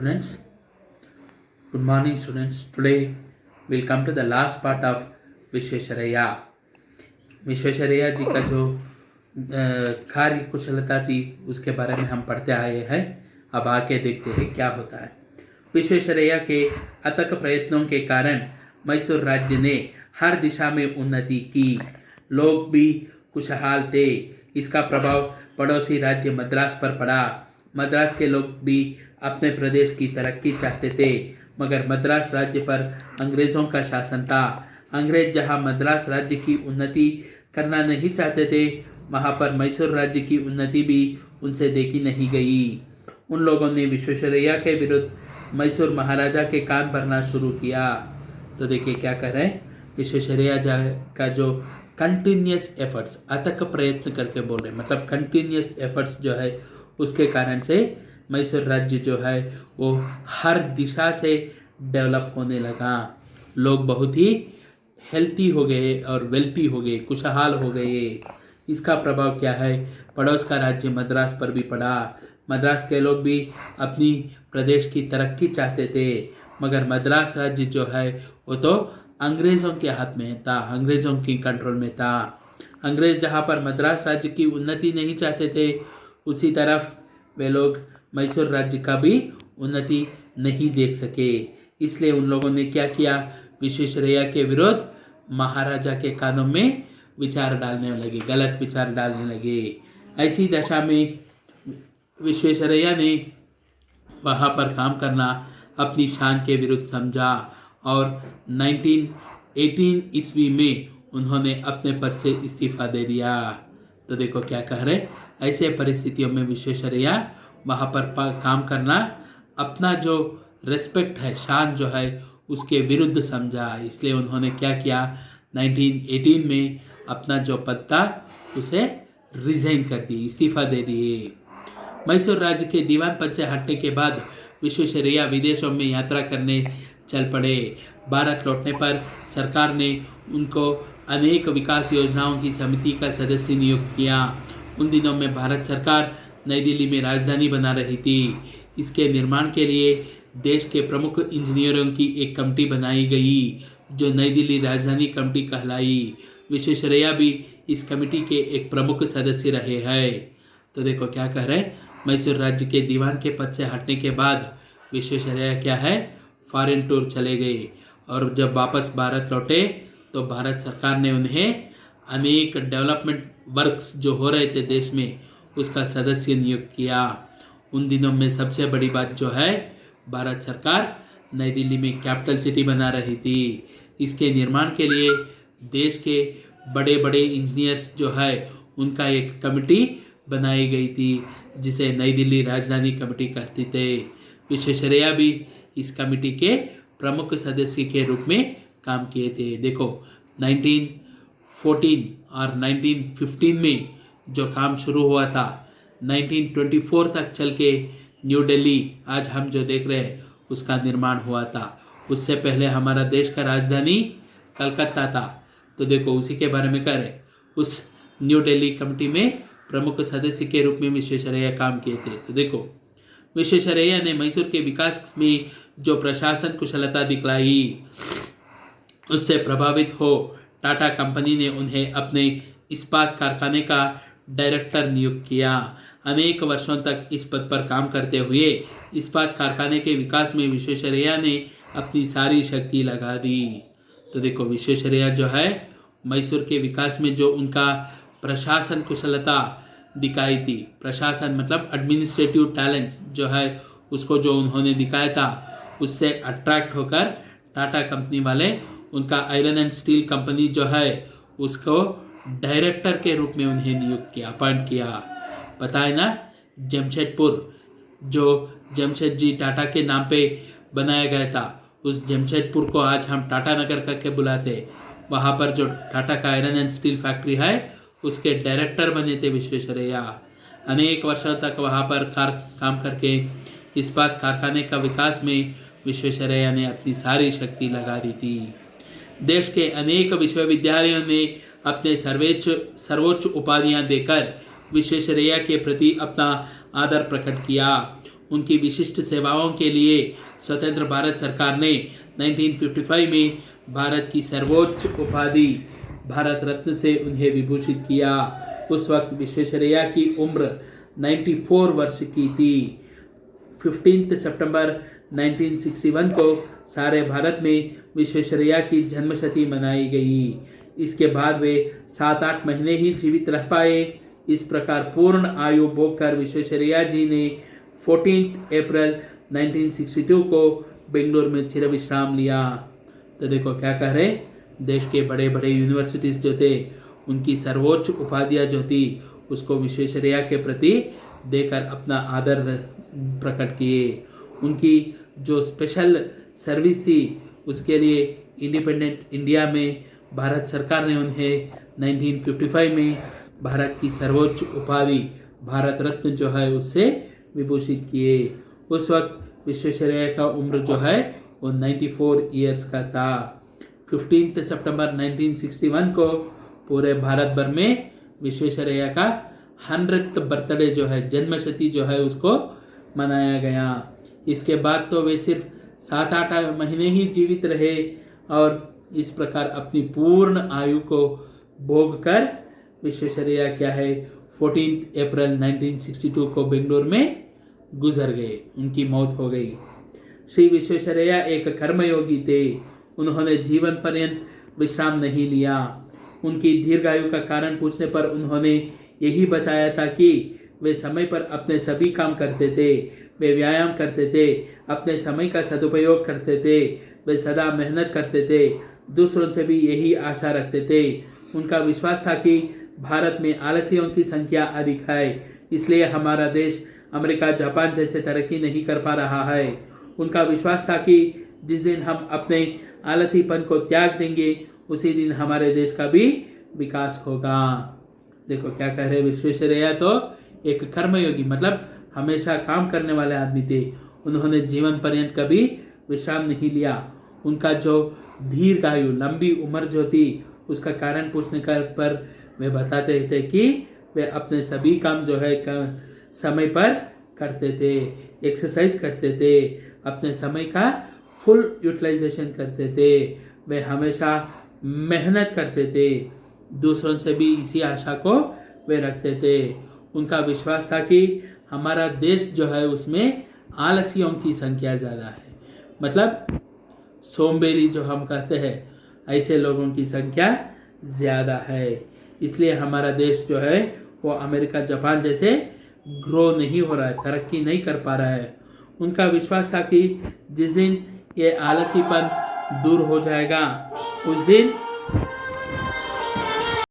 Students, good morning students. Today we'll come to the last part of Visvesvaraya. Visvesvaraya जी का जो कार्य कुशलता थी उसके बारे में हम पढ़ते आए हैं। अब आके देखते हैं क्या होता है। विश्वेश्वरैया के अथक प्रयत्नों के कारण मैसूर राज्य ने हर दिशा में उन्नति की। लोग भी खुशहाल थे। इसका प्रभाव पड़ोसी राज्य मद्रास पर पड़ा। मद्रास के लोग भी अपने प्रदेश की तरक्की चाहते थे, मगर मद्रास राज्य पर अंग्रेज़ों का शासन था। अंग्रेज जहां मद्रास राज्य की उन्नति करना नहीं चाहते थे, वहां पर मैसूर राज्य की उन्नति भी उनसे देखी नहीं गई। उन लोगों ने विश्वेश्वरैया के विरुद्ध मैसूर महाराजा के कान भरना शुरू किया। तो देखिए क्या कर रहे हैं। विश्वेश्वरैया का जो कंटिन्यूस एफर्ट्स, अथक प्रयत्न करके बोल रहे हैं, मतलब कंटिन्यूस एफर्ट्स जो है उसके कारण से मैसूर राज्य जो है वो हर दिशा से डेवलप होने लगा। लोग बहुत ही हेल्थी हो गए और वेल्थी हो गए, खुशहाल हो गए। इसका प्रभाव क्या है, पड़ोस का राज्य मद्रास पर भी पड़ा। मद्रास के लोग भी अपनी प्रदेश की तरक्की चाहते थे, मगर मद्रास राज्य जो है वो तो अंग्रेज़ों के हाथ में था, अंग्रेज़ों की कंट्रोल में था। अंग्रेज़ जहाँ पर मद्रास राज्य की उन्नति नहीं चाहते थे, उसी तरफ वे लोग मैसूर राज्य का भी उन्नति नहीं देख सके। इसलिए उन लोगों ने क्या किया, विश्वेश्वरैया के विरुद्ध महाराजा के कानों में विचार डालने लगे, गलत विचार डालने लगे। ऐसी दशा में विश्वेश्वरैया ने वहाँ पर काम करना अपनी शान के विरुद्ध समझा और 1918 ईस्वी में उन्होंने अपने पद से इस्तीफा दे दिया। तो देखो क्या कह रहे, ऐसे परिस्थितियों में विश्वेश्वरैया वहाँ पर काम करना अपना जो रेस्पेक्ट है, शान जो है उसके विरुद्ध समझा। इसलिए उन्होंने क्या किया, 1918 में अपना जो पद था उसे रिजाइन कर दी, इस्तीफा दे दिए। मैसूर राज्य के दीवान पद से हटने के बाद विश्वेश्वरैया विदेशों में यात्रा करने चल पड़े। भारत लौटने पर सरकार ने उनको अनेक विकास योजनाओं की समिति का सदस्य नियुक्त किया। उन दिनों में भारत सरकार नई दिल्ली में राजधानी बना रही थी। इसके निर्माण के लिए देश के प्रमुख इंजीनियरों की एक कमेटी बनाई गई जो नई दिल्ली राजधानी कमेटी कहलाई। विश्वेश्वरैया भी इस कमेटी के एक प्रमुख सदस्य रहे हैं। तो देखो क्या कह रहे हैं, मैसूर राज्य के दीवान के पद से हटने के बाद विश्वेश्वरैया क्या है, फॉरेन टूर चले गए और जब वापस भारत लौटे तो भारत सरकार ने उन्हें अनेक डेवलपमेंट वर्क्स जो हो रहे थे देश में उसका सदस्य नियुक्त किया। उन दिनों में सबसे बड़ी बात जो है, भारत सरकार नई दिल्ली में कैपिटल सिटी बना रही थी। इसके निर्माण के लिए देश के बड़े बड़े इंजीनियर्स जो है उनका एक कमेटी बनाई गई थी जिसे नई दिल्ली राजधानी कमेटी कहते थे। विश्वेश्वरैया भी इस कमेटी के प्रमुख सदस्य के रूप में काम किए थे। देखो 1914 और 1915 में जो काम शुरू हुआ था, 1924 तक चल के न्यू दिल्ली आज हम जो देख रहे हैं उसका निर्माण हुआ था। उससे पहले हमारा देश का राजधानी कलकत्ता था। तो देखो उसी के बारे में करें, उस न्यू दिल्ली कमेटी में प्रमुख सदस्य के रूप में विश्वेश्वरैया काम किए थे। तो देखो विश्वेश्वरैया ने मैसूर के विकास में जो प्रशासन कुशलता दिखलाई, उससे प्रभावित हो टाटा कंपनी ने उन्हें अपने इस्पात कारखाने का डायरेक्टर नियुक्त किया। अनेक वर्षों तक इस पद पर काम करते हुए इस्पात कारखाने के विकास में विश्वेश्वरैया ने अपनी सारी शक्ति लगा दी। तो देखो विश्वेश्वरैया जो है मैसूर के विकास में जो उनका प्रशासन कुशलता दिखाई थी, प्रशासन मतलब एडमिनिस्ट्रेटिव टैलेंट जो है उसको जो उन्होंने दिखाया था, उससे अट्रैक्ट होकर टाटा कंपनी वाले उनका आयरन एंड स्टील कंपनी जो है उसको डायरेक्टर के रूप में उन्हें नियुक्त किया, अपॉइंट किया। पता है ना, जमशेदपुर जो जमशेद जी टाटा के नाम पे बनाया गया था, उस जमशेदपुर को आज हम टाटा नगर करके बुलाते। वहाँ पर जो टाटा का आयरन एंड स्टील फैक्ट्री है उसके डायरेक्टर बने थे विश्वेश्वरैया। अनेक वर्षों तक वहाँ पर काम करके इस्पात कारखाने का विकास में विश्वेश्वरैया ने अपनी सारी शक्ति लगा दी थी। देश के अनेक विश्वविद्यालयों ने अपने सर्वोच्च उपाधियां देकर विश्वेश्वरैया के प्रति अपना आदर प्रकट किया। उनकी विशिष्ट सेवाओं के लिए स्वतंत्र भारत सरकार ने 1955 में भारत की सर्वोच्च उपाधि भारत रत्न से उन्हें विभूषित किया। उस वक्त विश्वेश्वरैया की उम्र 94 वर्ष की थी। 15 सितंबर 1961 को सारे भारत में विश्वेश्वरैया की जन्मशती मनाई गई। इसके बाद वे 7-8 महीने ही जीवित रह पाए। इस प्रकार पूर्ण आयु भोग कर विश्वेश्वरैया जी ने 14 अप्रैल 1962 को बेंगलुरु में चिर विश्राम लिया। तो देखो क्या कह रहे, देश के बड़े बड़े यूनिवर्सिटीज जो थे उनकी सर्वोच्च उपाधियां जो थी उसको विश्वेश्वरैया के प्रति देकर अपना आदर प्रकट किए। उनकी जो स्पेशल सर्विस थी उसके लिए इंडिपेंडेंट इंडिया में भारत सरकार ने उन्हें 1955 में भारत की सर्वोच्च उपाधि भारत रत्न जो है उससे विभूषित किए। उस वक्त विश्वेश्वरैया का उम्र जो है वो 94 ईयर्स का था। 15 सितंबर 1961 को पूरे भारत भर में विश्वेश्वरैया का 100th बर्थडे जो है जन्मशती जो है उसको मनाया गया। इसके बाद तो वे सिर्फ 7-8 महीने ही जीवित रहे और इस प्रकार अपनी पूर्ण आयु को भोग कर विश्वेश्वरैया क्या है 14 अप्रैल 1962 को बेंगलुरु में गुजर गए, उनकी मौत हो गई। श्री विश्वेश्वरैया एक कर्मयोगी थे। उन्होंने जीवन पर्यंत विश्राम नहीं लिया। उनकी दीर्घायु का कारण पूछने पर उन्होंने यही बताया था कि वे समय पर अपने सभी काम करते थे, वे व्यायाम करते थे, अपने समय का सदुपयोग करते थे, वे सदा मेहनत करते थे, दूसरों से भी यही आशा रखते थे। उनका विश्वास था कि भारत में आलसियों की संख्या अधिक है, इसलिए हमारा देश अमेरिका जापान जैसे तरक्की नहीं कर पा रहा है। उनका विश्वास था कि जिस दिन हम अपने आलसीपन को त्याग देंगे उसी दिन हमारे देश का भी विकास होगा। देखो क्या कह रहे विश्वेश्वरैया, तो एक कर्मयोगी मतलब हमेशा काम करने वाले आदमी थे। उन्होंने जीवन पर्यंत कभी विश्राम नहीं लिया। उनका जो दीर्घायु लंबी उम्र जो थी उसका कारण पूछने पर वे बताते थे कि वे अपने सभी काम जो है समय पर करते थे, एक्सरसाइज करते थे, अपने समय का फुल यूटिलाइजेशन करते थे, वे हमेशा मेहनत करते थे, दूसरों से भी इसी आशा को वे रखते थे। उनका विश्वास था कि हमारा देश जो है उसमें आलसियों की संख्या ज़्यादा है, मतलब सोमबेरी जो हम कहते हैं ऐसे लोगों की संख्या ज़्यादा है, इसलिए हमारा देश जो है वो अमेरिका जापान जैसे ग्रो नहीं हो रहा है, तरक्की नहीं कर पा रहा है। उनका विश्वास था कि जिस दिन ये आलसीपन दूर हो जाएगा उस दिन